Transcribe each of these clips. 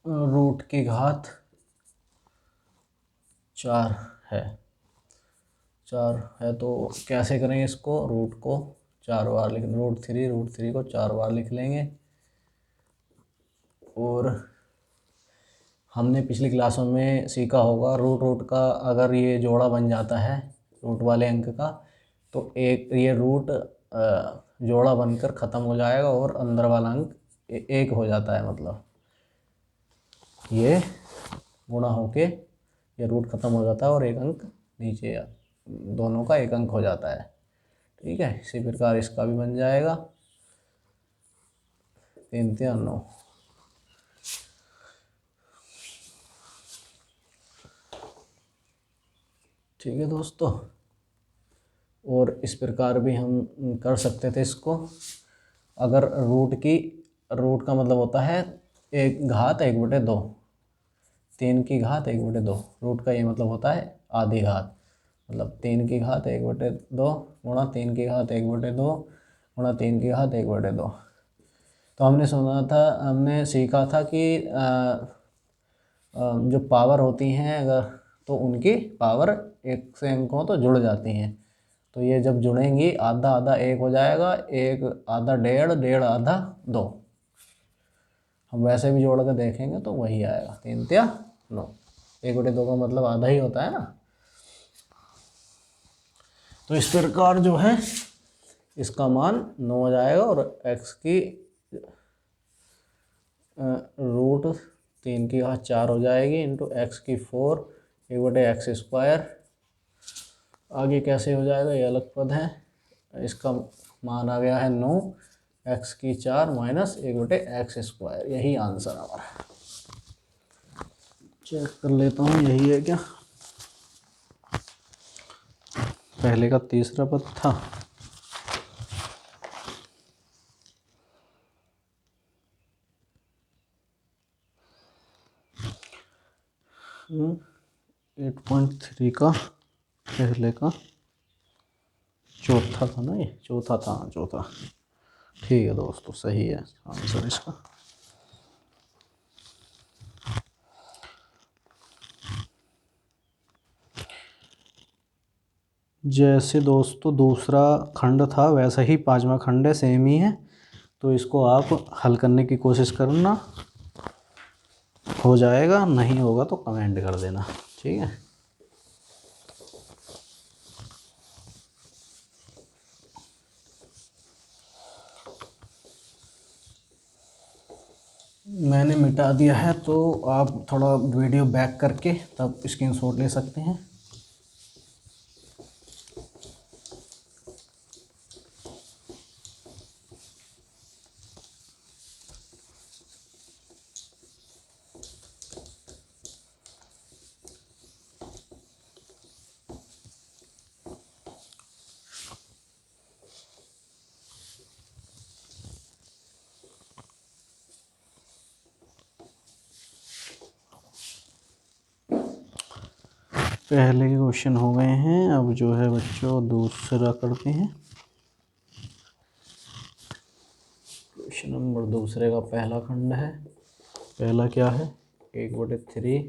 Root की घात 4 है। 4 है तो कैसे करेंगे इसको, रूट को 4 बार लिख, रूट थ्री को 4 बार लिख लेंगे। और हमने पिछली क्लासों में सीखा होगा रूट रूट का अगर ये जोड़ा बन जाता है रूट वाले अंक का, तो एक ये रूट जोड़ा बनकर ख़त्म हो जाएगा और अंदर वाला अंक एक हो जाता है, मतलब ये गुणा होके ये रूट ख़त्म हो जाता है और एक अंक नीचे, दोनों का एक अंक हो जाता है। ठीक है, इसी प्रकार इसका भी बन जाएगा 3 3 9। ठीक है दोस्तों, और इस प्रकार भी हम कर सकते थे इसको। अगर रूट का मतलब होता है एक घात 1/2, 3 की घात 1/2, रूट का ये मतलब होता है आधी घात, मतलब 3 की घात 1/2 गुणा 3 की घात 1/2 गुणा 3 की घात 1/2। तो हमने सीखा था कि जो पावर होती हैं अगर, तो उनकी पावर एक से अंक हो तो जुड़ जाती हैं। तो ये जब जुड़ेंगी आधा आधा एक हो जाएगा, एक आधा डेढ़, डेढ़ आधा 2। हम वैसे भी जोड़ कर देखेंगे तो वही आएगा 3 3 9। 1/2 का मतलब आधा ही होता है ना। तो इस प्रकार जो है इसका मान 9 हो जाएगा और x की रूट 3 की घात 4 हो जाएगी इंटू x की 4 1/x²। आगे कैसे हो जाएगा ये अलग पद है। इसका मान आ गया है 9, x की 4 माइनस 1/x²। यही आंसर हमारा। चेक कर लेता हूँ यही है क्या, पहले का तीसरा पद था। हम्म, 8.3 का पहले का चौथा था ना, ये चौथा था, चौथा। ठीक है दोस्तों, सही है आंसर इसका। जैसे दोस्तों दूसरा खंड था वैसा ही पांचवा खंड है, सेम ही है। तो इसको आप हल करने की कोशिश करना, हो जाएगा, नहीं होगा तो कमेंट कर देना। ठीक है, मैंने मिटा दिया है तो आप थोड़ा वीडियो बैक करके तब स्क्रीनशॉट ले सकते हैं। पहले के क्वेश्चन हो गए हैं, अब जो है बच्चों दूसरा करते हैं। क्वेश्चन नंबर दूसरे का पहला खंड है। पहला क्या है, 1/3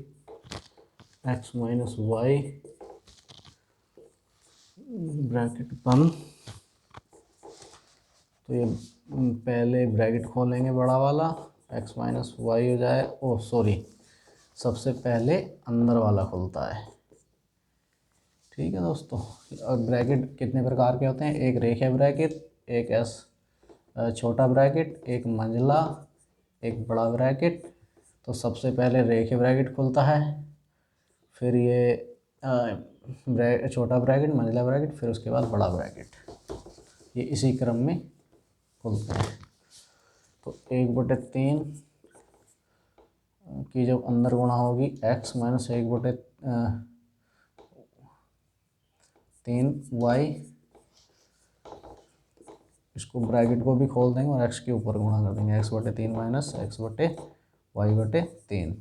x माइनस वाई ब्रैकेट बंद। तो ये पहले ब्रैकेट खोलेंगे बड़ा वाला, x माइनस वाई हो जाए, ओ सॉरी, सबसे पहले अंदर वाला खुलता है। ठीक है दोस्तों, और ब्रैकेट कितने प्रकार के होते हैं, एक रेखीय ब्रैकेट, एक छोटा ब्रैकेट, एक मंझला, एक बड़ा ब्रैकेट। तो सबसे पहले रेखीय ब्रैकेट खुलता है, फिर ये छोटा ब्रैकेट, मंझला ब्रैकेट, फिर उसके बाद बड़ा ब्रैकेट, ये इसी क्रम में खुलते हैं। तो 1/3 की जब अंदर गुणा होगी x माइनस 1/3y, इसको ब्रैकेट को भी खोल देंगे और x के ऊपर गुणा कर देंगे, x/3 माइनस x/y/3 y/3।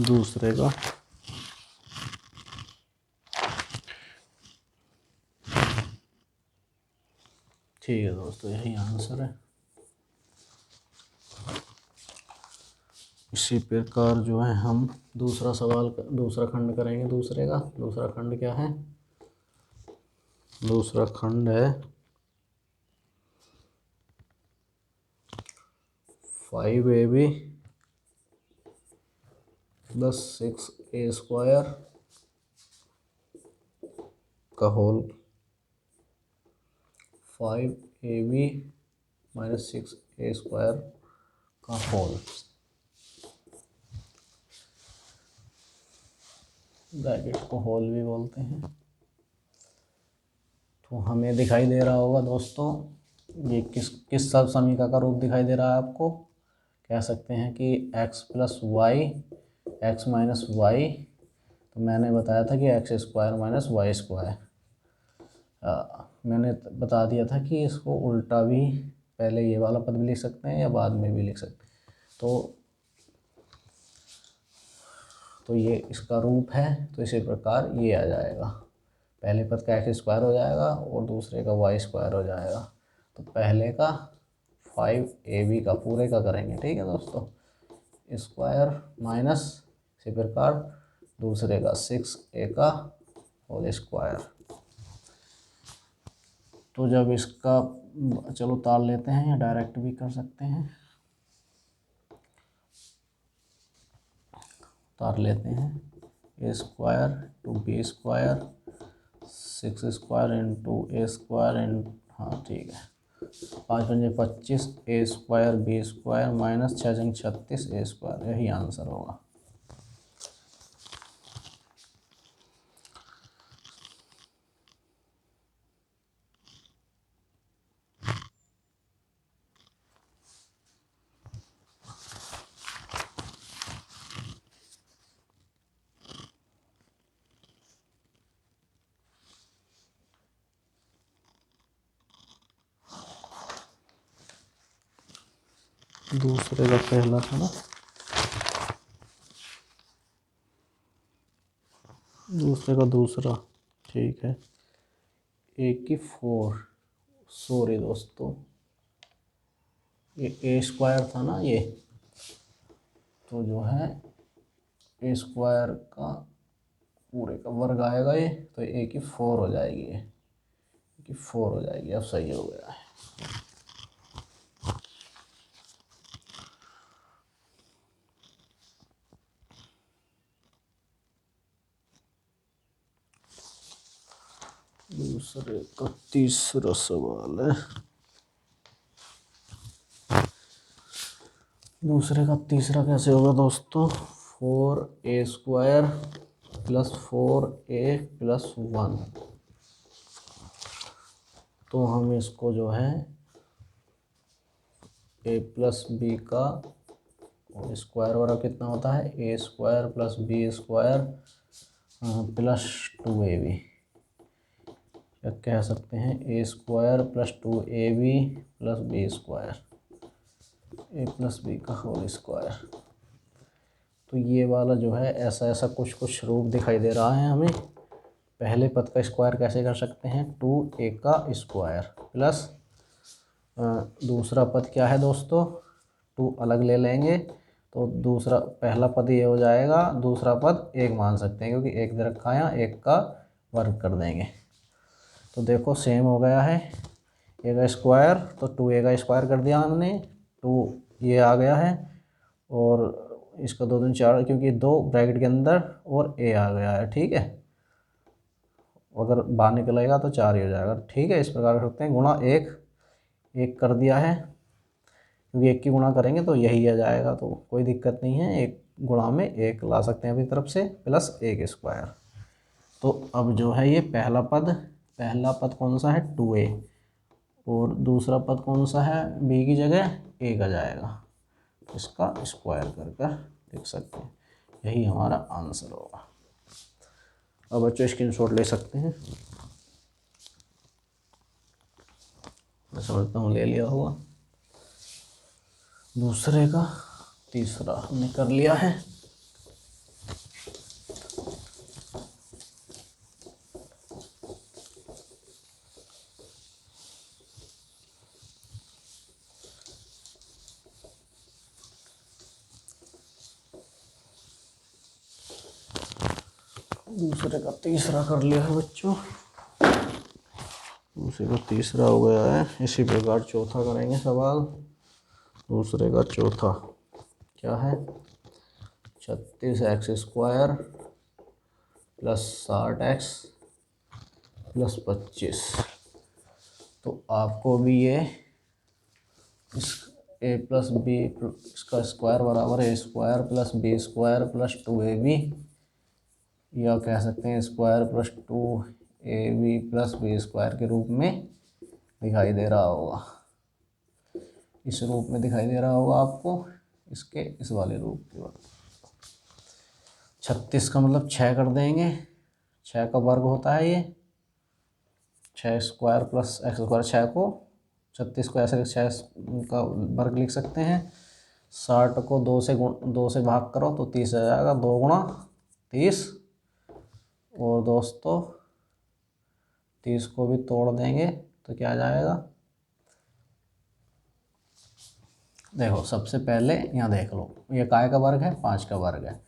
दूसरे का ठीक है दोस्तों, यही आंसर है। इसी प्रकार जो है हम दूसरा सवाल दूसरा खंड करेंगे। दूसरा खंड क्या है? दूसरा खंड है 5ab प्लस 6a² का होल 5ab माइनस 6a² का होल, ब्रैकेट को होल भी बोलते हैं। तो हमें दिखाई दे रहा होगा दोस्तों, ये किस सब समीकरण का रूप दिखाई दे रहा है आपको? कह सकते हैं कि x plus y x minus y, तो मैंने बताया था कि x² माइनस y²। मैंने बता दिया था कि इसको उल्टा भी पहले ये वाला पद भी लिख सकते हैं या बाद में भी लिख सकते हैं। तो ये इसका रूप है। तो इसी प्रकार ये आ जाएगा, पहले पद का x² हो जाएगा और दूसरे का y² हो जाएगा। तो पहले का 5ab का पूरे का करेंगे, ठीक है दोस्तों, स्क्वायर माइनस इसी प्रकार दूसरे का 6a का होल स्क्वायर। तो जब इसका चलो ताल लेते हैं या डायरेक्ट भी कर सकते हैं, तार लेते हैं। a² to b² 6² into a² हाँ ठीक है, 5 पंजे 25 a² b² माइनस 6 जंग 36 a², यही आंसर होगा। दूसरे का पहला था ना, दूसरे का दूसरा, ठीक है। a⁴, सॉरी दोस्तों, ये a² था ना ये, तो जो है a² का पूरे का वर्ग आएगा ये, तो a⁴ हो जाएगी, ये a⁴ हो जाएगी। अब सही हो गया है। दूसरे का तीसरा सवाल है। दूसरे का तीसरा कैसे होगा दोस्तों? 4a² plus 4a plus 1। तो हम इसको जो है a प्लस बी का स्क्वायर वाला कितना होता है, a² plus b² plus 2ab, या कह सकते हैं a² plus 2ab plus b², a plus b का होल स्क्वायर। तो ये वाला जो है ऐसा ऐसा कुछ रूप दिखाई दे रहा है हमें। पहले पद का स्क्वायर कैसे कर सकते हैं, 2a का स्क्वायर प्लस दूसरा पद क्या है दोस्तों, 2 अलग ले लेंगे तो दूसरा पहला पद ये हो जाएगा, दूसरा पद 1 मान सकते हैं क्योंकि 1 दे रखा है, यहाँ 1 का वर्ग कर देंगे। तो देखो सेम हो गया है, a का स्क्वायर तो 2a का स्क्वायर कर दिया हमने, 2 ये आ गया है और इसका 2 दूनी 4 क्योंकि 2 ब्रैकेट के अंदर और a आ गया है, ठीक है। अगर बाहर निकलेगा तो 4 ही हो जाएगा, ठीक है। इस प्रकार कर सकते हैं, गुणा 1 कर दिया है क्योंकि 1 की गुणा करेंगे तो यही आ जाएगा, तो कोई दिक्कत नहीं है। 1 गुणा में 1 ला सकते हैं अपनी तरफ से प्लस a का स्क्वायर। तो अब जो है ये पहला पद कौन सा है, 2a, और दूसरा पद कौन सा है, b की जगह a का जाएगा, इसका स्क्वायर कर लिख सकते हैं, यही हमारा आंसर होगा। अब बच्चों स्क्रीनशॉट ले सकते हैं, मैं समझता हूँ ले लिया होगा। दूसरे का तीसरा हमने कर लिया है। दूसरे का तीसरा कर लिया है बच्चों, दूसरे का तीसरा हो गया है। इसी प्रकार चौथा करेंगे सवाल। दूसरे का चौथा क्या है, 36x² प्लस 60x प्लस 25। तो आपको भी ये इस a प्लस बी इसका स्क्वायर बराबर a² plus b² plus 2ab, या कह सकते हैं square plus 2ab plus b² के रूप में दिखाई दे रहा होगा। इस रूप में दिखाई दे रहा होगा आपको, इसके इस वाले रूप के बाद 36 का मतलब 6 कर देंगे, 6 का वर्ग होता है ये, 6² प्लस x², 6 को 36 को ऐसे 6 का वर्ग लिख सकते हैं। 60 को 2 से भाग करो तो 30 आ जाएगा, 2 गुणा 30। और दोस्तों 30 को भी तोड़ देंगे तो क्या आ जाएगा, देखो सबसे पहले यहाँ देख लो, ये काय का वर्ग है, 5 का वर्ग है।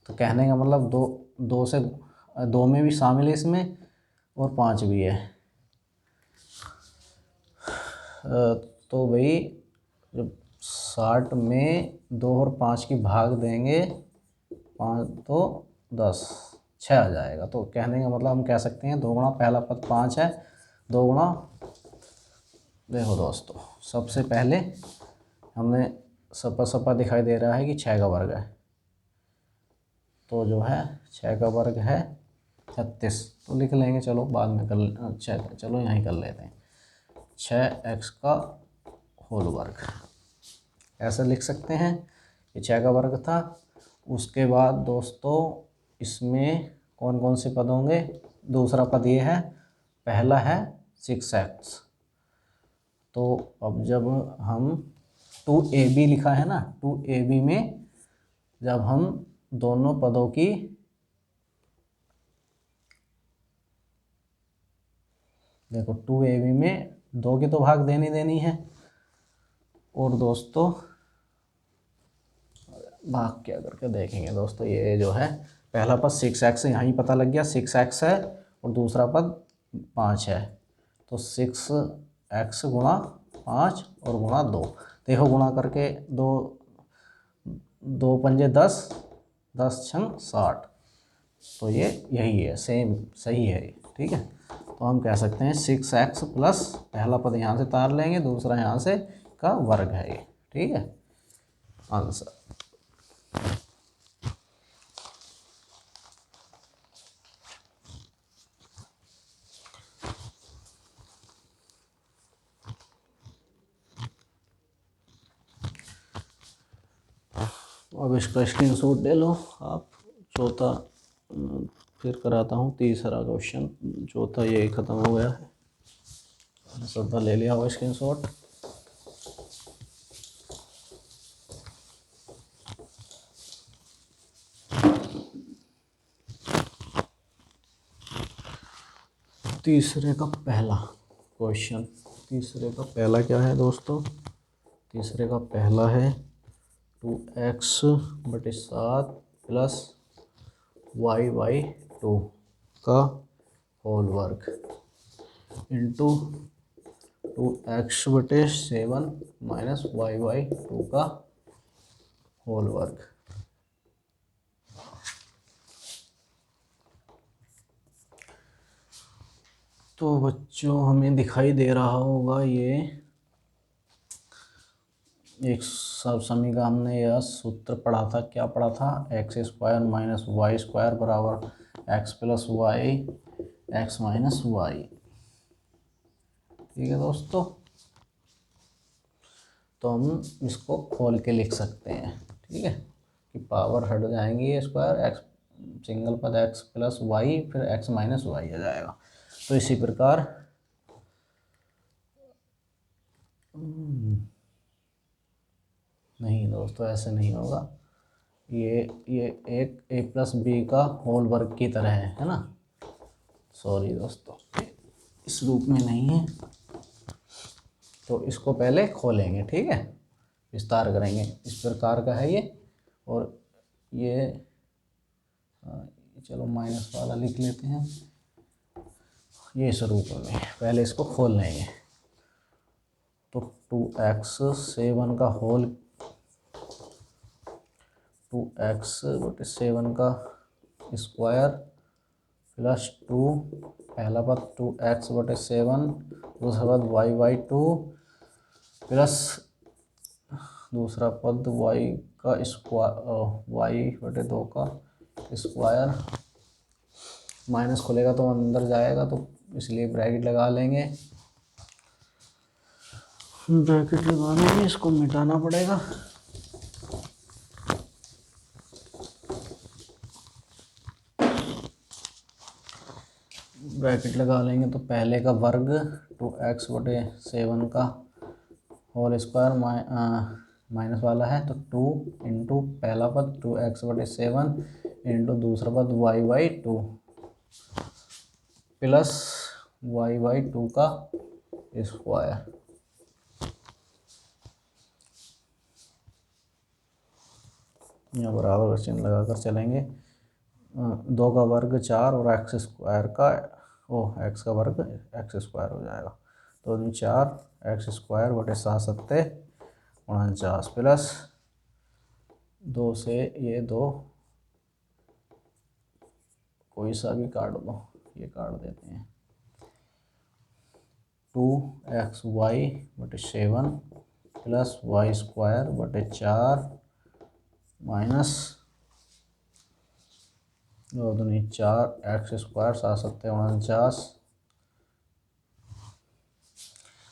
तो कहने का मतलब दो में भी शामिल है इसमें, और 5 भी है। तो भाई जब 60 में 2 और 5 की भाग देंगे, 5 तो 10, 6 आ जाएगा। तो कहने का मतलब हम कह सकते हैं 2 गुणा पहला पद 5 है, 2 गुणा, देखो दोस्तों सबसे पहले हमें सपा दिखाई दे रहा है कि 6 का वर्ग है, तो जो है 6 का वर्ग है 36, तो लिख लेंगे, चलो बाद में चलो यहीं कर लेते हैं, 6x का होल वर्ग, ऐसा लिख सकते हैं। ये 6 का वर्ग था। उसके बाद दोस्तों इसमें कौन कौन से पद होंगे, दूसरा पद ये है, पहला है 6x। तो अब जब हम 2ab लिखा है ना, 2ab में जब हम दोनों पदों की देखो 2ab में 2 की तो भाग देनी है, और दोस्तों भाग क्या करके देखेंगे दोस्तों, ये जो है पहला पद 6x यहाँ ही पता लग गया, 6x है, और दूसरा पद 5 है। तो 6x गुणा 5 और गुणा 2, देखो गुणा करके 2 पंजे 10, 10 छंग 60, तो ये यही है, सेम सही है ये, ठीक है। तो हम कह सकते हैं 6x प्लस पहला पद यहाँ से तार लेंगे, दूसरा यहाँ से का वर्ग है ये, ठीक है आंसर। अब इसका स्क्रीनशॉट ले लो आप। चौथा फिर कराता हूँ, तीसरा क्वेश्चन, चौथा ये ख़त्म हो गया है, सबका ले लिया हुआ स्क्रीनशॉट। तीसरे का पहला क्वेश्चन, तीसरे का पहला क्या है दोस्तों, तीसरे का पहला है 2x/7 प्लस y/2 का होल वर्ग इंटू 2x/7 माइनस y/2 का होल वर्ग। तो बच्चों हमें दिखाई दे रहा होगा ये एक सब समीकरण, हमने यह सूत्र पढ़ा था, क्या पढ़ा था, x² माइनस y² बराबर x plus y x minus y, ठीक है दोस्तों। तो हम इसको खोल के लिख सकते हैं, ठीक है, कि पावर हट जाएंगी, ये स्क्वायर x सिंगल पद x प्लस वाई फिर x माइनस वाई आ जाएगा। तो इसी प्रकार नहीं दोस्तों ऐसे नहीं होगा, ये एक a प्लस बी का होल वर्ग की तरह है ना, सॉरी दोस्तों इस रूप में नहीं है। तो इसको पहले खोलेंगे, ठीक है, विस्तार करेंगे, इस प्रकार का है ये, और ये चलो माइनस वाला लिख लेते हैं ये इस रूप में। पहले इसको खोल लेंगे तो 2x 7 का होल 2x/7 का स्क्वायर प्लस 2 पहला पद 2x/7 दूसरा पद y/2 प्लस दूसरा पद y का स्क्वायर y/2 का स्क्वायर। माइनस खुलेगा तो अंदर जाएगा तो इसलिए ब्रैकेट लगा लेंगे। ब्रैकेट लगाने में इसको मिटाना पड़ेगा। ब्रैकेट लगा लेंगे तो पहले का वर्ग 2x/7 का होल स्क्वायर माइनस वाला है तो 2 इंटू पहला पद 2x/7 इंटू दूसरा पद y/2 प्लस y/2 का स्क्वायर। यहाँ बराबर का चिन्ह लगाकर चलेंगे। 2 का वर्ग 4 और एक्स स्क्वायर का एक्स का वर्ग एक्स स्क्वायर हो जाएगा। तो 4 एक्स स्क्वायर बटे 7 49 प्लस 2 से ये 2 कोई सा भी काट दो, ये काट देते हैं। 2xy/7 plus y² 4 minus 4 x square 7 49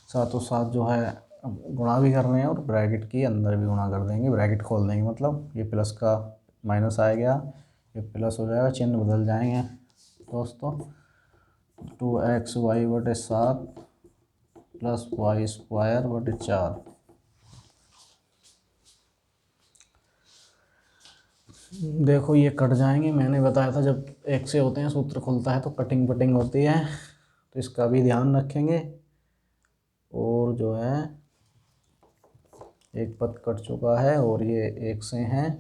सातों सात जो है गुणा भी करने हैं और ब्रैकेट के अंदर भी गुणा कर देंगे। ब्रैकेट खोल देंगे मतलब ये प्लस का माइनस आ गया, ये प्लस हो जाएगा, चिन्ह बदल जाएंगे दोस्तों। 2xy/7 प्लस y² 4 देखो ये कट जाएंगे। मैंने बताया था जब एक से होते हैं सूत्र खुलता है तो कटिंग पटिंग होती है, तो इसका भी ध्यान रखेंगे। और जो है एक पद कट चुका है और ये एक से हैं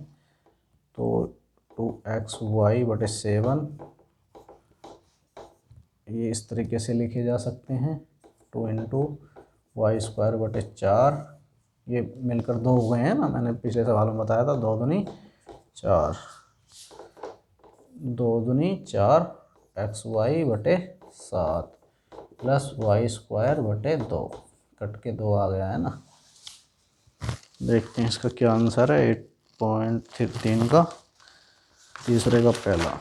तो 2xy/7 ये इस तरीके से लिखे जा सकते हैं। 2 इंटू y² 4 ये मिलकर 2 हो गए हैं ना, मैंने पिछले सवाल में बताया था। 2 दूनी 4 2 दूनी 4 xy/7 प्लस y² 2 कट के 2 आ गया है ना। देखते हैं इसका क्या आंसर है। 8.3 का तीसरे का पहला।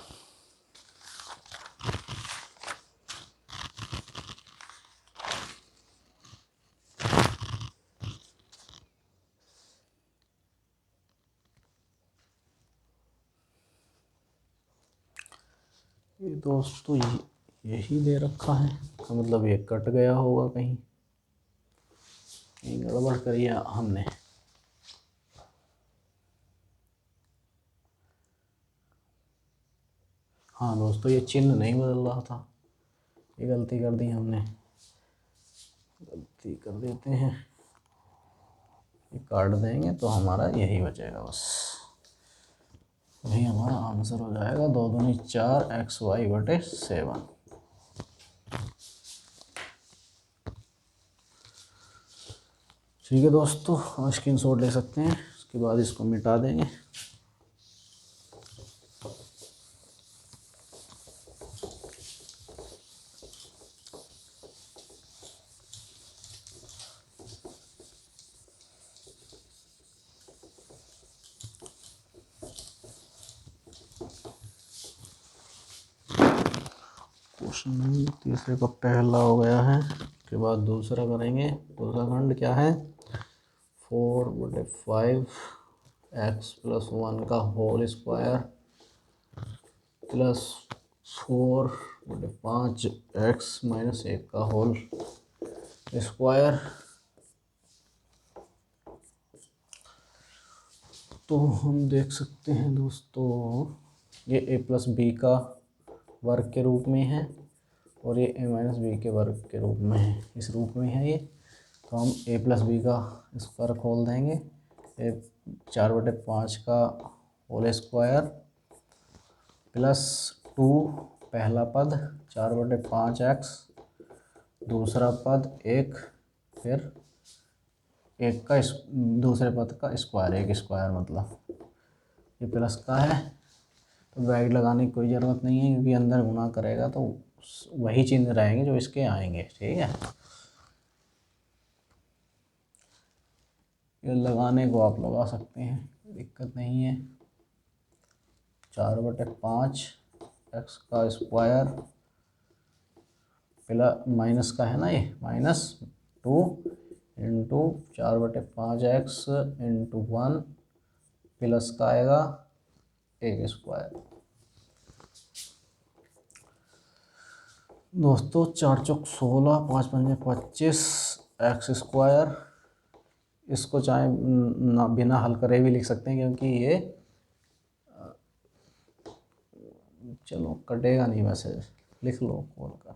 ये दोस्तों यही दे रखा है तो मतलब ये कट गया होगा, कहीं गड़बड़ करी है हमने। हाँ दोस्तों ये चिन्ह नहीं बदल रहा था, ये गलती कर दी हमने। गलती कर देते हैं, ये काट देंगे तो हमारा यही बचेगा बस। वही हमारा आंसर हो जाएगा। 2 दूनी 4 xy/7। ठीक है दोस्तों, स्क्रीनशॉट ले सकते हैं। उसके बाद इसको मिटा देंगे। क्वेश्चन तीसरे का पहला हो गया है। उसके बाद दूसरा करेंगे। दूसरा खंड क्या है? 4/5 x + 1 का होल स्क्वायर प्लस 4/5 x - 1 का होल स्क्वायर। तो हम देख सकते हैं दोस्तों ये a + b का वर्ग के रूप में है और ये a - b के वर्ग के रूप में है, इस रूप में है ये। तो हम a + b का स्क्वायर खोल देंगे। 4/5 का होल स्क्वायर प्लस 2 पहला पद 4/5x, दूसरा पद 1, फिर 1 का दूसरे पद का स्क्वायर, 1 स्क्वायर मतलब ये प्लस का है, तो ब्रैकेट लगाने की कोई ज़रूरत नहीं है क्योंकि अंदर गुणा करेगा तो वही चिन्ह रहेंगे जो इसके आएंगे। ठीक है, ये लगाने को आप लगा सकते हैं, दिक्कत नहीं है। 4/5 x का स्क्वायर प्लस माइनस का है ना, ये -2 इंटू 4/5x इंटू 1 प्लस का आएगा 1 स्क्वायर। दोस्तों 4 चौक 16, 5 पंजे 25 एक्स स्क्वायर, इसको चाहे ना बिना हल करे भी लिख सकते हैं क्योंकि ये चलो कटेगा नहीं, वैसे लिख लो खोल कर।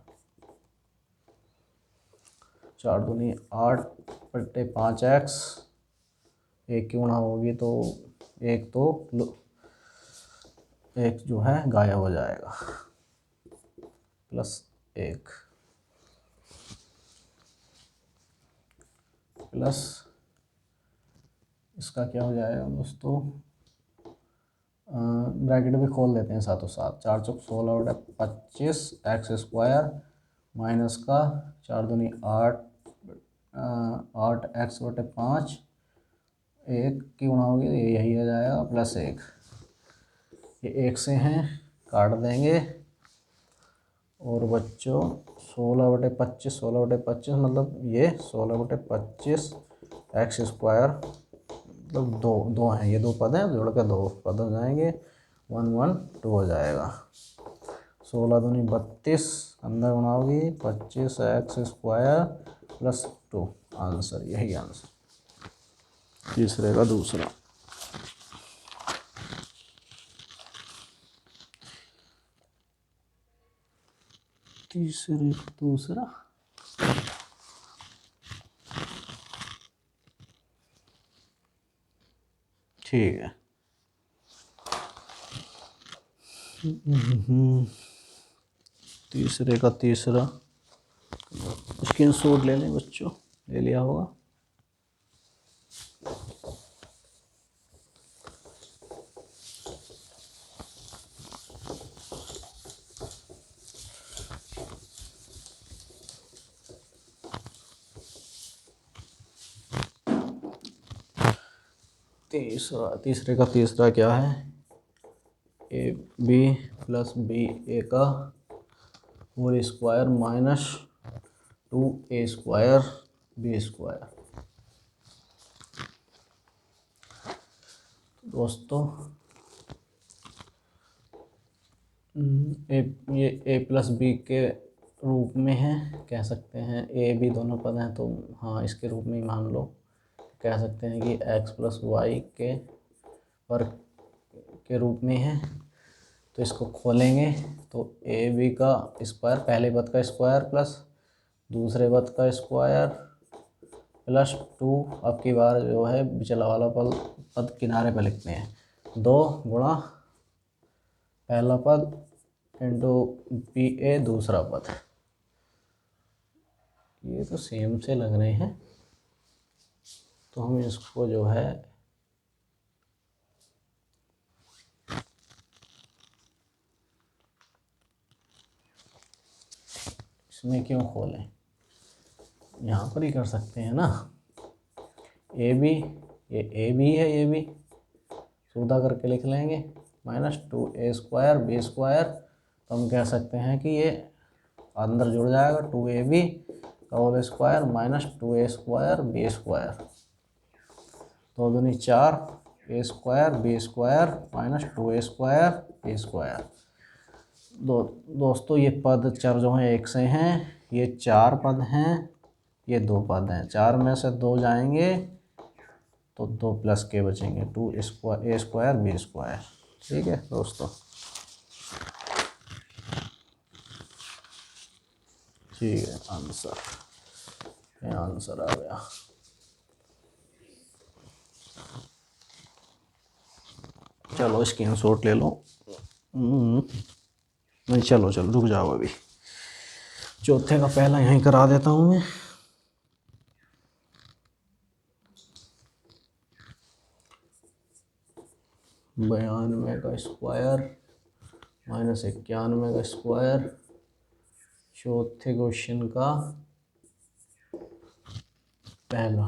4 दूनी 8/5x, 1 की गुणा होगी तो 1 तो 1 जो है गायब हो जाएगा, +1 प्लस इसका क्या हो जाएगा दोस्तों, ब्रैकेट भी खोल देते हैं साथों साथ। 4 चौक 16/25 एक्स स्क्वायर माइनस का 4 दूनी 8, 8x/5, 1 की गुणा होगी तो यही आ जाएगा +1। ये 1 से हैं काट देंगे, और बच्चों 16/25, 16/25 मतलब ये 16/25 एक्स स्क्वायर मतलब दो हैं, ये 2 पद हैं, जोड़ कर 2 पद हो जाएंगे, 1 1 2 हो जाएगा। 16 दूनी 32, अंदर गुणा होगी 25 एक्स स्क्वायर +2, आंसर यही आंसर तीसरे का दूसरा। तीसरे का दूसरा ठीक है। तीसरे का तीसरा स्क्रीनशॉट ले लें बच्चों, ले लिया होगा। तीसरे का तीसरा क्या है, AB + BA का होल स्क्वायर -2A² B²। दोस्तों ये A+B के रूप में है, कह सकते हैं A B दोनों पद हैं तो हाँ इसके रूप में ही मान लो, कह सकते हैं कि x + y के वर्ग के रूप में है। तो इसको खोलेंगे तो AB का स्क्वायर, पहले पद का स्क्वायर प्लस दूसरे पद का स्क्वायर +2, अब की बार जो है पिछला वाला पद किनारे पर लिखते हैं, 2 गुणा पहला पद इंटू BA दूसरा पद। ये तो सेम से लग रहे हैं, तो हम इसको जो है इसमें क्यों खोलें, यहाँ पर ही कर सकते हैं ना। AB, ये AB है, ये भी सीधा करके लिख लेंगे -2A² B², तो हम कह सकते हैं कि ये अंदर जुड़ जाएगा 2AB का होल स्क्वायर -2A² B², 2 दूनी 4 A² B² -2A² B²। दोस्तों ये पद चर जो हैं 1 से हैं, ये 4 पद हैं, ये 2 पद हैं, 4 में से 2 जाएंगे तो 2 + के बचेंगे, 2A² B²। ठीक है दोस्तों, ठीक है, आंसर आ गया। चलो स्क्रीनशॉट ले लो। नहीं, चलो चलो रुक जाओ, अभी चौथे का पहला यहीं करा देता हूँ मैं। बयानवे का स्क्वायर माइनस 91 का स्क्वायर, चौथे क्वेश्चन का पहला।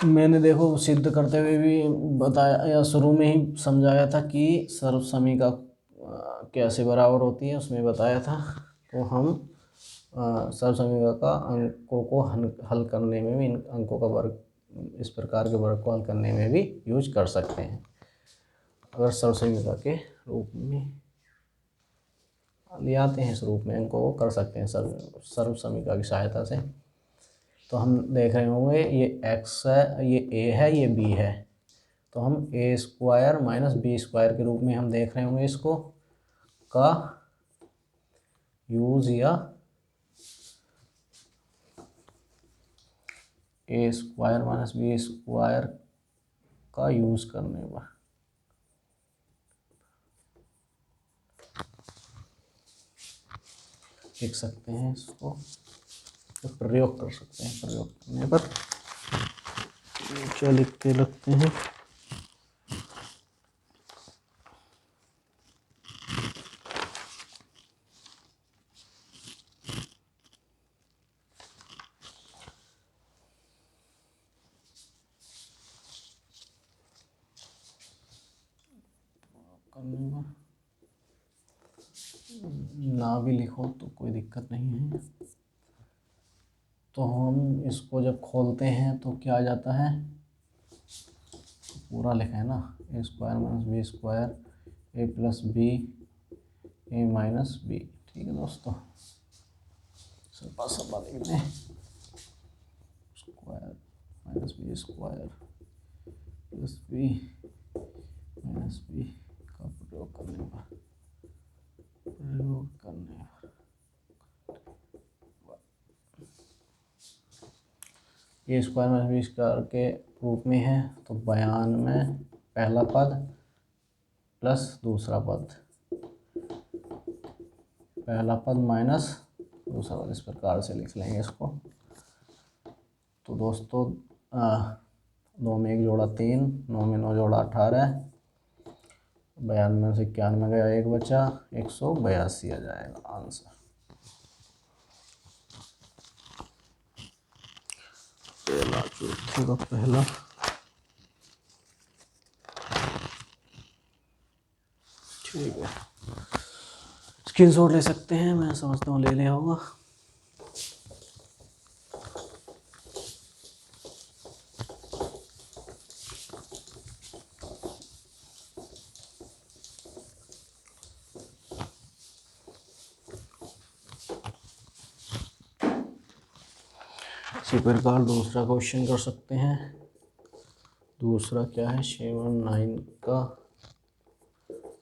मैंने देखो सिद्ध करते हुए भी बताया या शुरू में ही समझाया था कि सर्वसमीका कैसे बराबर होती है, उसमें बताया था। तो हम सर्वसमीका का अंकों को हल करने में भी, इन अंकों का वर्ग, इस प्रकार के वर्ग को हल करने में भी यूज कर सकते हैं। अगर सर्वसमीका के रूप में ले आते हैं, इस रूप में अंकों को कर सकते हैं सर्वसमीका की सहायता से। तो हम देख रहे होंगे ये x है, ये a है, ये b है, तो हम a square minus b square के रूप में हम देख रहे होंगे इसको का यूज, या a square minus b square का यूज करने पर लिख सकते हैं इसको, तो प्रयोग कर सकते हैं। प्रयोग करने पर क्या लिखते लगते हैं, करने पर ना भी लिखो तो कोई दिक्कत नहीं है। तो हम इसको जब खोलते हैं तो क्या आ जाता है, पूरा लिखा है ना, a square minus b square a plus b a minus b. ठीक है दोस्तों, सब लिख दें, square minus b square plus b minus b का प्रयोग करने पर ये स्क्वायर माइनस बी स्क्वायर के रूप में है, तो 92 में पहला पद प्लस दूसरा पद, पहला पद माइनस दूसरा पद, इस प्रकार से लिख लेंगे इसको। तो दोस्तों 2 में 1 जोड़ा 3, 9 में 9 जोड़ा 18, 92 से 91 गया, 1 बचा, 182 आ जाएगा आंसर। पहला चौथे का पहला, ठीक है, स्क्रीनशॉट ले सकते हैं, मैं समझता हूँ ले लिया होगा। इसी प्रकार दूसरा क्वेश्चन कर सकते हैं। दूसरा क्या है, 79 का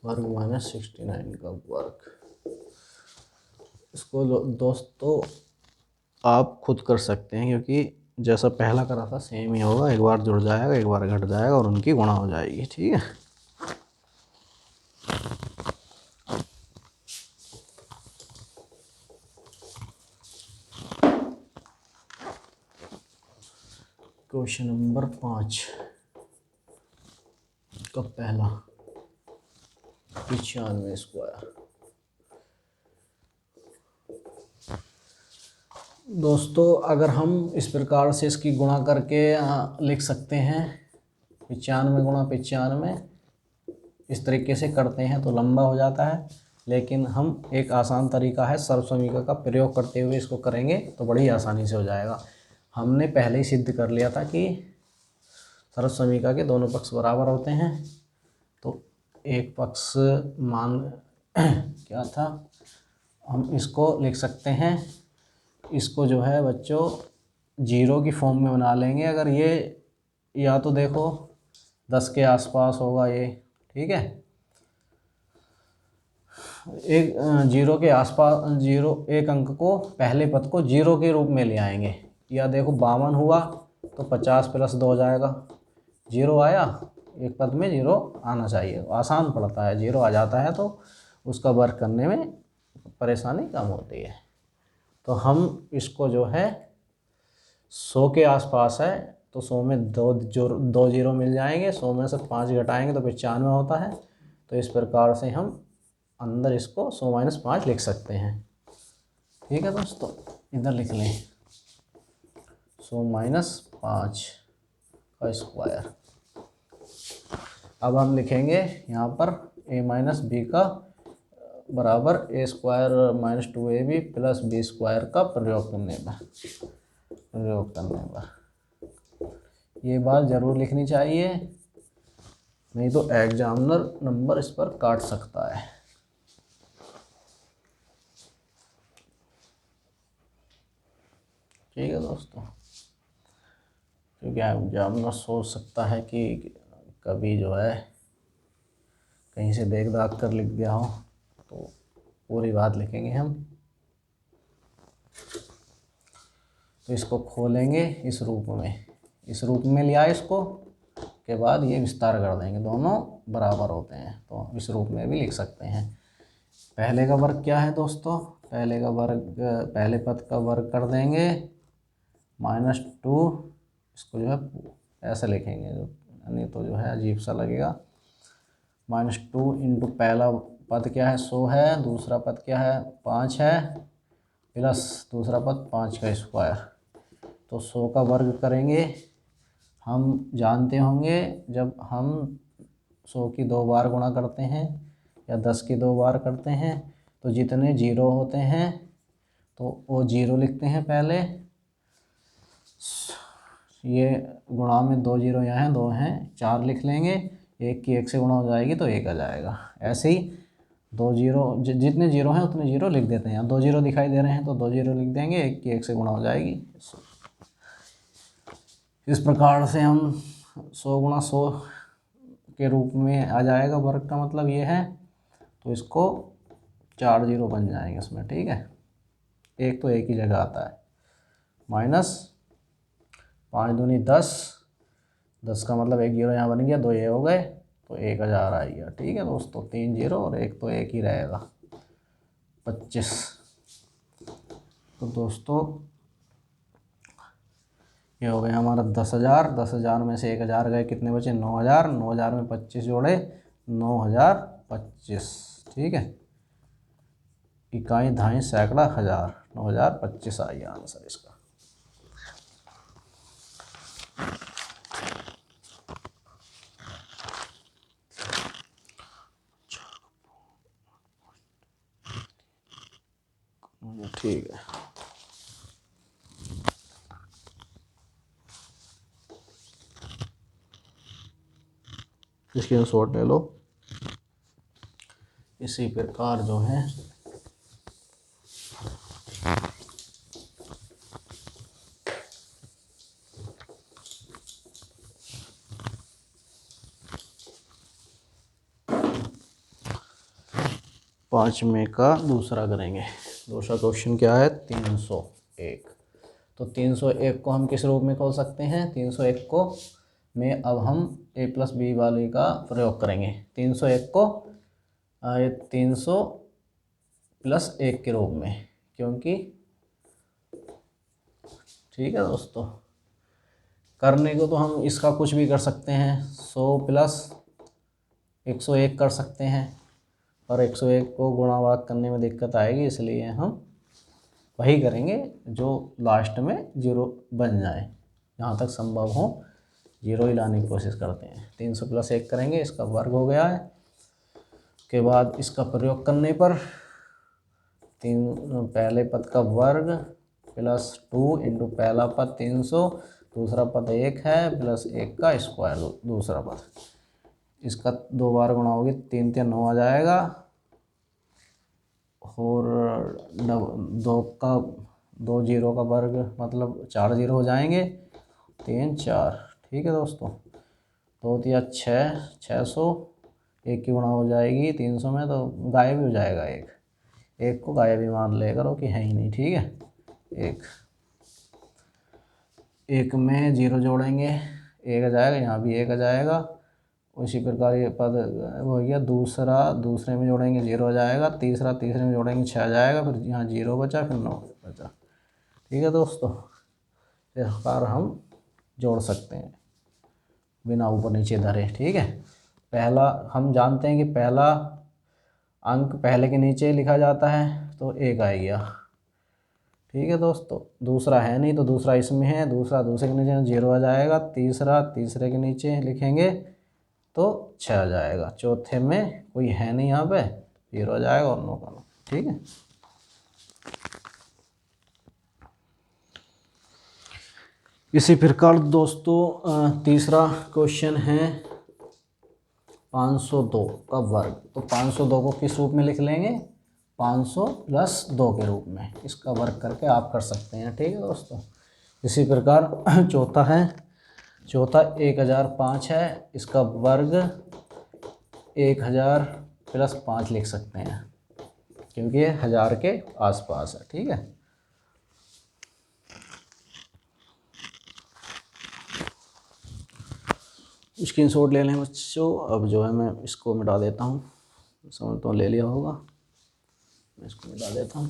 वर्ग माइनस 69 का वर्ग। इसको दोस्तों आप खुद कर सकते हैं, क्योंकि जैसा पहला करा था सेम ही होगा, एक बार जुड़ जाएगा, एक बार घट जाएगा और उनकी गुणा हो जाएगी। ठीक है, क्वेश्चन नंबर 5 का पहला 95 स्क्वायर। दोस्तों अगर हम इस प्रकार से इसकी गुणा करके लिख सकते हैं, 95 गुणा 95, इस तरीके से करते हैं तो लंबा हो जाता है, लेकिन हम एक आसान तरीका है सर्वसमीका का प्रयोग करते हुए इसको करेंगे तो बड़ी आसानी से हो जाएगा। हमने पहले ही सिद्ध कर लिया था कि सर्वसमीका के दोनों पक्ष बराबर होते हैं, तो एक पक्ष मान क्या था, हम इसको लिख सकते हैं, इसको जो है बच्चों 0 की फॉर्म में बना लेंगे। अगर ये या तो देखो 10 के आसपास होगा ये, ठीक है, एक 0 के आसपास, 0 एक अंक को, पहले पद को 0 के रूप में ले आएंगे। या देखो 52 हुआ तो 50 प्लस 2 हो जाएगा, 0 आया, एक पद में जीरो आना चाहिए, आसान पड़ता है। जीरो आ जाता है तो उसका वर्क करने में परेशानी कम होती है। तो हम इसको जो है 100 के आसपास है, तो 100 में दो जीरो मिल जाएंगे, 100 में से 5 घटाएंगे तो 95 होता है। तो इस प्रकार से हम अंदर इसको 100 - 5 लिख सकते हैं। ठीक है दोस्तों, इधर लिख लें 100 - 5 का स्क्वायर। अब हम लिखेंगे यहाँ पर a - b का बराबर a² - 2ab + b² का प्रयोग करने पर ये बात ज़रूर लिखनी चाहिए, नहीं तो एग्जामिनर नंबर इस पर काट सकता है। ठीक है दोस्तों, क्योंकि एग्जामिनर सोच सकता है कि कभी जो है कहीं से देख दाख कर लिख दिया हो, तो पूरी बात लिखेंगे हम। तो इसको खोलेंगे इस रूप में लिया इसको के बाद ये विस्तार कर देंगे, दोनों बराबर होते हैं तो इस रूप में भी लिख सकते हैं। पहले का वर्ग क्या है दोस्तों, पहले पद का वर्ग कर देंगे -2, इसको जो है ऐसे लिखेंगे, नहीं तो जो है अजीब सा लगेगा। -2 इंटू पहला पद क्या है 100 है, दूसरा पद क्या है 5 है, प्लस दूसरा पद 5 का स्क्वायर। तो 100 का वर्ग करेंगे, हम जानते होंगे जब हम 100 की 2 बार गुणा करते हैं या 10 की 2 बार करते हैं तो जितने जीरो होते हैं तो वो जीरो लिखते हैं पहले, ये गुणा में 2 जीरो यहाँ हैं 2 हैं 4 लिख लेंगे, 1 की 1 से गुणा हो जाएगी तो 1 आ जाएगा। ऐसे ही 2 जीरो जितने जीरो हैं उतने जीरो लिख देते हैं, यहाँ 2 जीरो दिखाई दे रहे हैं तो 2 जीरो लिख देंगे, 1 की 1 से गुणा हो जाएगी। इस प्रकार से हम 100 × 100 के रूप में आ जाएगा, वर्ग का मतलब ये है। तो इसको 4 जीरो बन जाएंगे इसमें, ठीक है, एक तो एक ही जगह आता है। -5 दूनी 10, 10 का मतलब 1 जीरो यहाँ बन गया, 2 ये हो गए तो 1000 आ गया। ठीक है दोस्तों, 3 जीरो और एक तो एक ही रहेगा 25। तो दोस्तों ये हो गया हमारा 10,000, 10,000 में से 1,000 गए, कितने बचे 9,000, 9,000 में 25 जोड़े 9,025। ठीक है, इकाई दहाई सैकड़ा हज़ार, 9,025 आ गया आंसर इसका। ठीक है, इसकी शॉट ले लो। इसी प्रकार जो है पाँचवें का दूसरा करेंगे। दूसरा क्वेश्चन क्या है 301। तो 301 को हम किस रूप में खोल सकते हैं, 301 को में अब हम a + b वाले का प्रयोग करेंगे। 301 को 300 + 1 के रूप में, क्योंकि ठीक है दोस्तों, करने को तो हम इसका कुछ भी कर सकते हैं, 100 + 101 कर सकते हैं, और 101 को गुणा भाग करने में दिक्कत आएगी, इसलिए हम वही करेंगे जो लास्ट में जीरो बन जाए, जहाँ तक संभव हो जीरो ही लाने की कोशिश करते हैं। 300 + 1 करेंगे, इसका वर्ग हो गया है। के बाद इसका प्रयोग करने पर पहले पद का वर्ग +2 इंटू पहला पद 300, दूसरा पद 1 है, +1 का स्क्वायर दूसरा पद, इसका 2 बार गुणा होगी 3 × 9 आ जाएगा, और 2 जीरो का वर्ग मतलब 4 जीरो हो जाएंगे, 3 4। ठीक है दोस्तों, 2 × 6 600, 1 की गुणा हो जाएगी 300 में तो गायब ही हो जाएगा, एक को गायब ही मान ले करो कि है ही नहीं। ठीक है, एक में जीरो जोड़ेंगे 1 आ जाएगा, यहाँ भी 1 आ जाएगा, उसी प्रकार ये पद वो हो गया, दूसरा दूसरे में जोड़ेंगे 0 आ जाएगा, तीसरा तीसरे में जोड़ेंगे 6 आ जाएगा, फिर यहाँ 0 बचा, फिर 9 बचा। ठीक है दोस्तों, इस प्रकार हम जोड़ सकते हैं बिना ऊपर नीचे धरे। ठीक है, पहला हम जानते हैं कि पहला अंक पहले के नीचे लिखा जाता है तो 1 आ गया। ठीक है दोस्तों, दूसरा है नहीं तो दूसरा इसमें है, दूसरा दूसरे के नीचे 0 आ जाएगा, तीसरा तीसरे के नीचे लिखेंगे तो 6 आ जाएगा, चौथे में कोई है नहीं, यहाँ पे 0 आ जाएगा और 9 का 9। ठीक है, इसी प्रकार दोस्तों तीसरा क्वेश्चन है 502 का वर्ग। तो 502 को किस रूप में लिख लेंगे, 500 + 2 के रूप में, इसका वर्ग करके आप कर सकते हैं। ठीक है दोस्तों, इसी प्रकार चौथा 1005 है, इसका वर्ग 1000 + 5 लिख सकते हैं क्योंकि ये 1000 के आसपास है। ठीक है, स्क्रीनशॉट ले लें बच्चों। अब जो है मैं इसको मिटा देता हूँ, समझ तो ले लिया होगा, मैं इसको मिटा देता हूँ।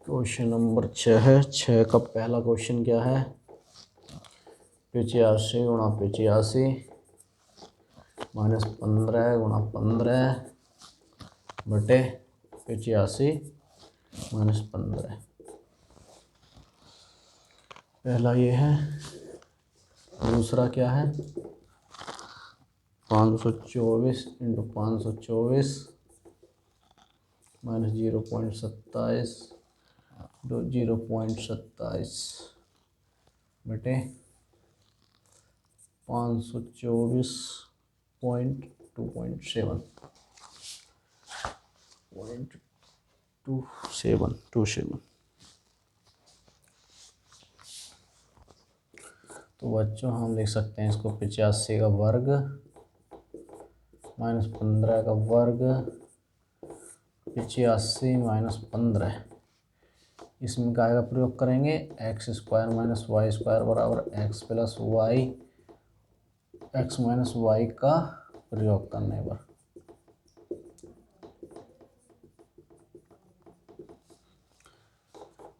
क्वेश्चन नंबर 6 है। 6 का पहला क्वेश्चन क्या है, 85 × 85 -15 × 15 बटे 85 - 15। पहला ये है। दूसरा क्या है, 524 × 524 -0.27 0.27 बटे 524.27 तो बच्चों हम लिख सकते हैं इसको 85 का वर्ग -15 का वर्ग 85 - 15, इसमें काय का प्रयोग करेंगे, x² - y² बराबर x + y, x - y का प्रयोग करने पर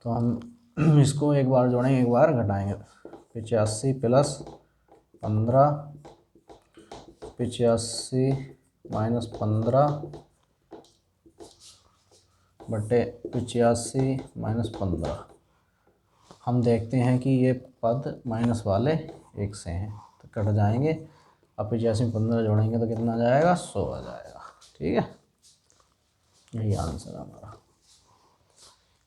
तो हम इसको एक बार जोड़ेंगे एक बार घटाएंगे। 85 + 15 85 - 15 बटे 85 - 15। हम देखते हैं कि ये पद माइनस वाले एक से हैं तो कट जाएंगे। अब 85 में 15 जोड़ेंगे तो कितना आ जाएगा, 100 आ जाएगा। ठीक है, यही आंसर हमारा।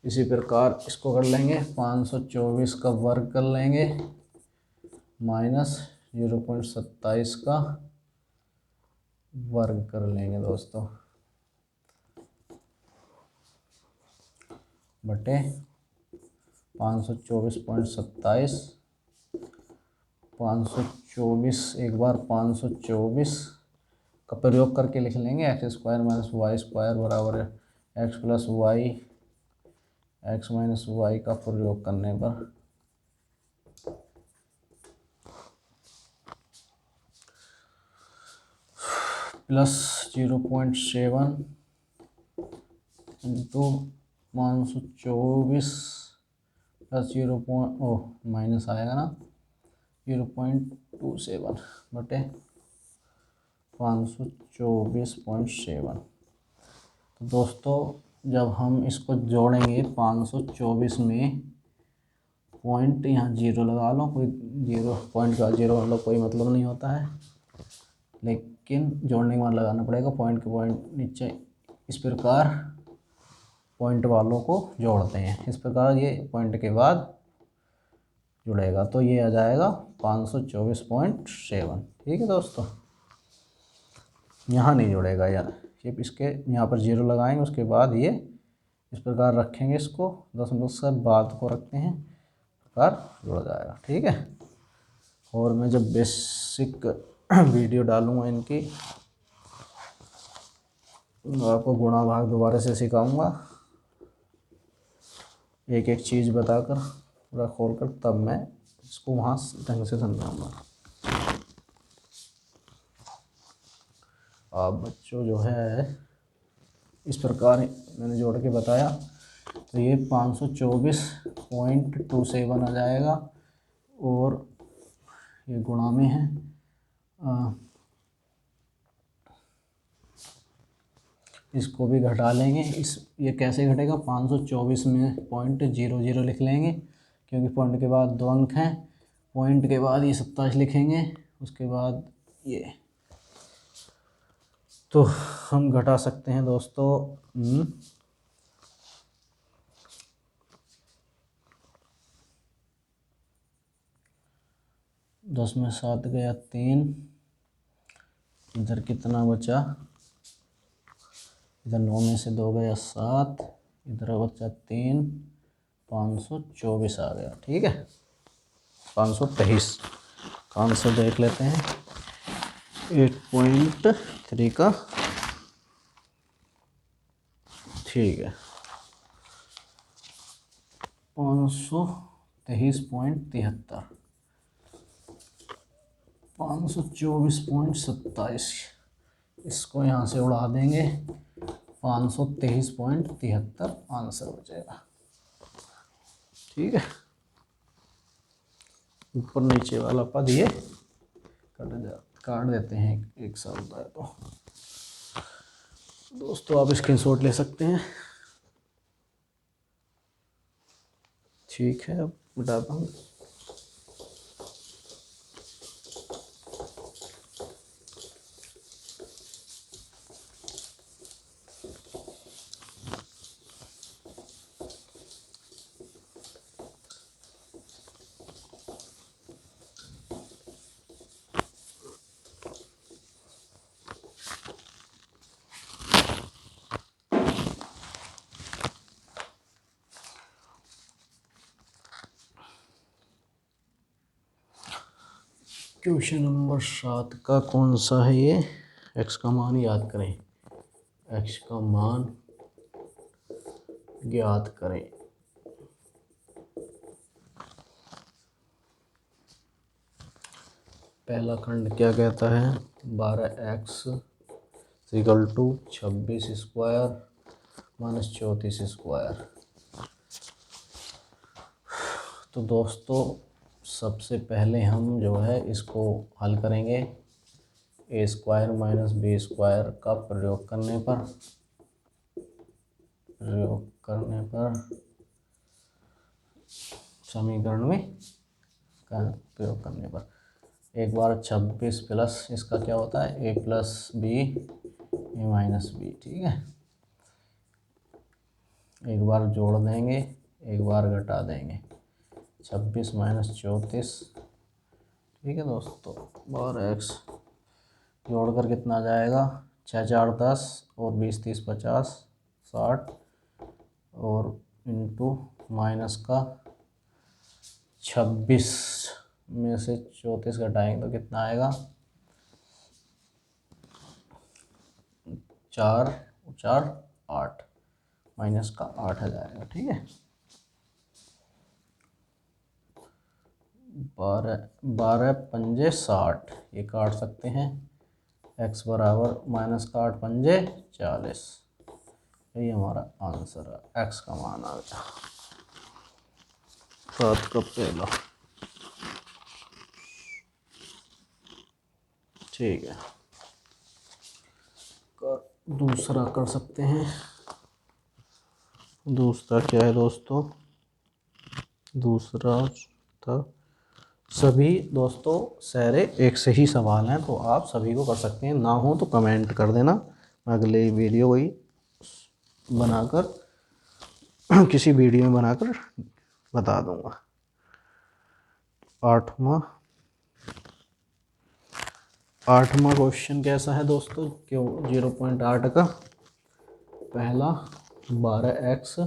इसी प्रकार इसको कर लेंगे, 524 का वर्ग कर लेंगे -0.27 का वर्ग कर लेंगे दोस्तों बटे 524.27 524 एक बार 524 का प्रयोग करके लिख लेंगे, x² - y² बराबर x + y, x - y का प्रयोग करने पर +0.7 इंटू 524 प्लस माइनस आएगा ना 0.27 बटे 524.7। तो दोस्तों जब हम इसको जोड़ेंगे 524 में पॉइंट यहाँ 0 लगा लो, कोई 0 पॉइंट का 0 मतलब कोई मतलब नहीं होता है, लेकिन जोड़ने के बाद लगाना पड़ेगा पॉइंट के पॉइंट नीचे। इस प्रकार पॉइंट वालों को जोड़ते हैं, इस प्रकार ये पॉइंट के बाद जुड़ेगा तो ये आ जाएगा 524.7। ठीक है दोस्तों, यहाँ नहीं जुड़ेगा यार, ये इसके यहाँ पर 0 लगाएंगे, उसके बाद ये इस प्रकार रखेंगे, इसको 10 से बाद को रखते हैं, प्रकार जुड़ जाएगा। ठीक है, और मैं जब बेसिक वीडियो डालूँगा इनकी, आपको गुणा भाग दोबारा से सिखाऊंगा, एक एक चीज़ बताकर पूरा खोल कर, तब मैं इसको वहाँ ढंग से समझाऊंगा। आप बच्चों जो है इस प्रकार मैंने जोड़ के बताया, तो ये 524.27 आ जाएगा, और ये गुणा में है इसको भी घटा लेंगे। ये कैसे घटेगा, 524 में .00 लिख लेंगे, क्योंकि पॉइंट के बाद 2 अंक हैं, पॉइंट के बाद ये 27 लिखेंगे, उसके बाद ये, तो हम घटा सकते हैं दोस्तों 10 में 7 गया 3, इधर कितना बचा, इधर 9 में से 2 गया 7, इधर बचा 3, 524 आ गया। ठीक है, 523 का आंसर देख लेते हैं। 8.3 का, ठीक है, 523.73, 524.27, इसको यहाँ से उड़ा देंगे, 523.73 आंसर बचेगा। ठीक है, ऊपर नीचे वाला पद ये काट देते हैं, एक साथ होता है तो दोस्तों आप स्क्रीनशॉट ले सकते हैं। ठीक है, अब मिटाता हूँ। क्वेश्चन नंबर 7 का कौन सा है ये, एक्स का मान याद करें, एक्स का मान ज्ञात करें। पहला खंड क्या कहता है, 12x equal to 26 square minus 34 square. तो दोस्तों सबसे पहले हम जो है इसको हल करेंगे ए स्क्वायर माइनस बी स्क्वायर का प्रयोग करने पर समीकरण में का प्रयोग करने पर, एक बार 26 प्लस इसका क्या होता है, ए plus b a minus b. ठीक है, एक बार जोड़ देंगे, एक बार घटा देंगे, 26 माइनस 34। ठीक है दोस्तों, 12x जोड़कर कितना आ जाएगा, 6 4 10 और 20 30 50 60, और इंटू माइनस का 26 में से 34 घटाएंगे तो कितना आएगा, 4 4 8, माइनस का 8 आ जाएगा। ठीक है, 12 पंजे 60, ये काट सकते हैं, x बराबर माइनस का 8 पंजे 40, यही हमारा आंसर है, x का मान आ गया। 7 का पहला। ठीक है, दूसरा कर सकते हैं। दूसरा क्या है दोस्तों, दूसरा था, सभी दोस्तों सारे एक से ही सवाल हैं, तो आप सभी को कर सकते हैं, ना हो तो कमेंट कर देना, मैं अगले वीडियो वही बनाकर किसी वीडियो में बनाकर बता दूंगा। 8वां क्वेश्चन कैसा है दोस्तों, क्यों 0.8 का, पहला 12x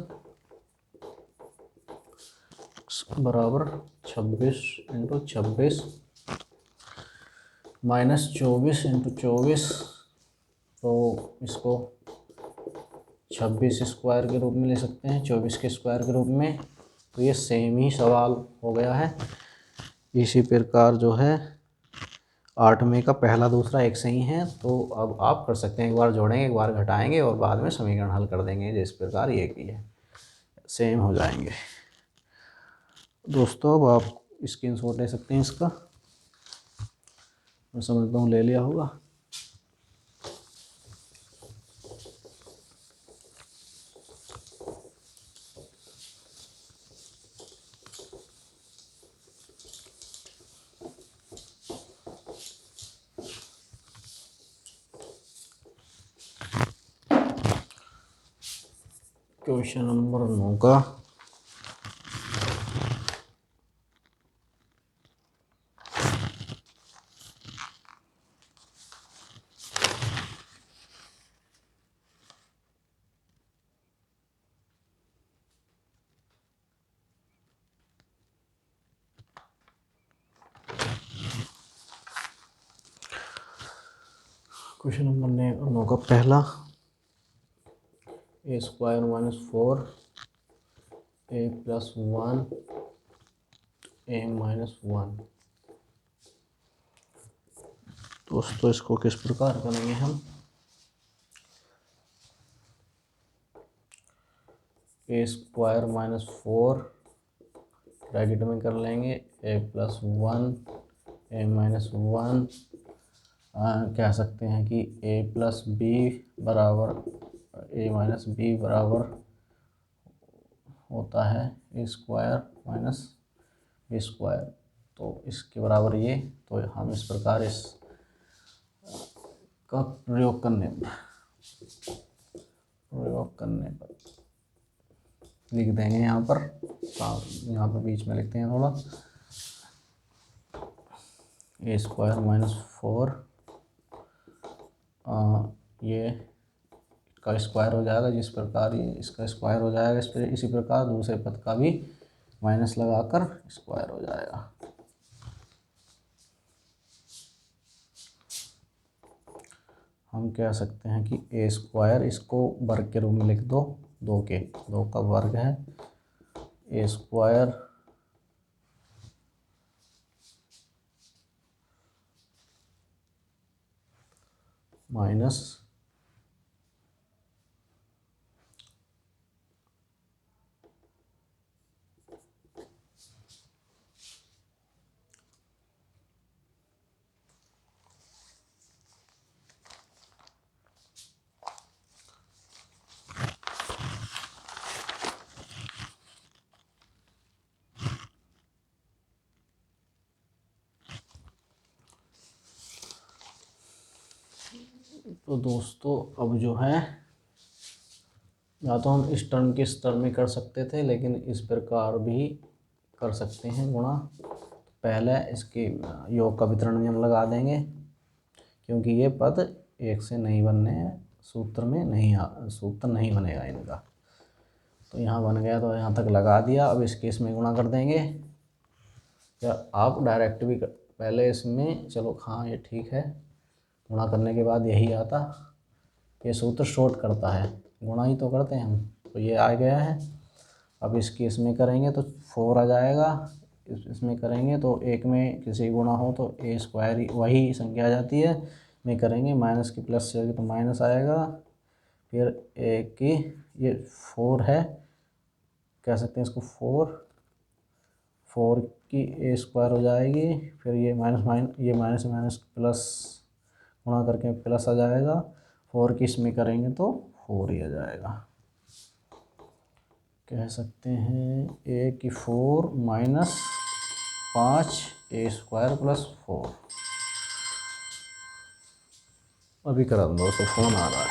बराबर 26 इंटू 26 माइनस 24 इंटू 24, तो इसको 26 स्क्वायर के रूप में ले सकते हैं, 24 के स्क्वायर के रूप में। तो ये सेम ही सवाल हो गया है। इसी प्रकार जो है 8 में का पहला दूसरा एक सही है। तो अब आप कर सकते हैं, एक बार जोड़ेंगे, एक बार घटाएंगे और बाद में समीकरण हल कर देंगे जिस प्रकार ये की है, सेम हो जाएंगे। दोस्तों अब आप स्क्रीनशॉट ले सकते हैं इसका, मैं समझता हूँ ले लिया होगा। क्वेश्चन नंबर 9 का क्वेश्चन नंबर 9 का पहला, ए स्क्वायर माइनस 4 ए प्लस 1 ए माइनस 1। दोस्तों इसको किस प्रकार करेंगे हम, ए स्क्वायर माइनस 4 ब्रैकेट में कर लेंगे ए प्लस 1 ए माइनस 1, कह सकते हैं कि ए प्लस बी बराबर ए माइनस बी बराबर होता है ए स्क्वायर माइनस बी स्क्वायर। तो इसके बराबर ये, तो हम इस प्रकार इस का प्रयोग करने पर लिख देंगे यहाँ पर बीच में लिखते हैं थोड़ा, ए स्क्वायर माइनस 4 ये का स्क्वायर हो जाएगा, जिस प्रकार ये इसका स्क्वायर हो जाएगा, इसी प्रकार दूसरे पद का भी माइनस लगाकर स्क्वायर हो जाएगा। हम कह सकते हैं कि ए स्क्वायर, इसको वर्ग के रूप में लिख दो, 2 का वर्ग है, ए स्क्वायर माइनस तो दोस्तों अब जो है, या तो हम इस टर्म के इस टर्म में कर सकते थे, लेकिन इस प्रकार भी कर सकते हैं गुणा। पहले इसके योग का वितरण नियम लगा देंगे, क्योंकि ये पद एक से नहीं बनने हैं, सूत्र नहीं बनेगा इनका। तो यहाँ बन गया तो यहाँ तक लगा दिया। अब इस केस में गुणा कर देंगे, या आप डायरेक्ट भी पहले इसमें, चलो हाँ ये ठीक है, गुणा करने के बाद यही आता, ये सूत्र शॉर्ट करता है, गुणा ही तो करते हैं हम, तो ये आ गया है। अब इसकी इसमें करेंगे तो 4 आ जाएगा, इसमें करेंगे तो एक में किसी गुणा हो तो ए स्क्वायर वही संख्या आ जाती है, में करेंगे माइनस की प्लस से तो माइनस आएगा, फिर ए की ये 4 है, कह सकते हैं इसको 4 की ए स्क्वायर हो जाएगी, फिर ये माइनस माइनस प्लस गुणा करके प्लस आ जाएगा, 4 की इसमें करेंगे तो 4 ही आ जाएगा। कह सकते हैं ए की 4 माइनस 5 ए स्क्वायर प्लस 4। अभी करा दो, तो फ़ोन आ रहा है।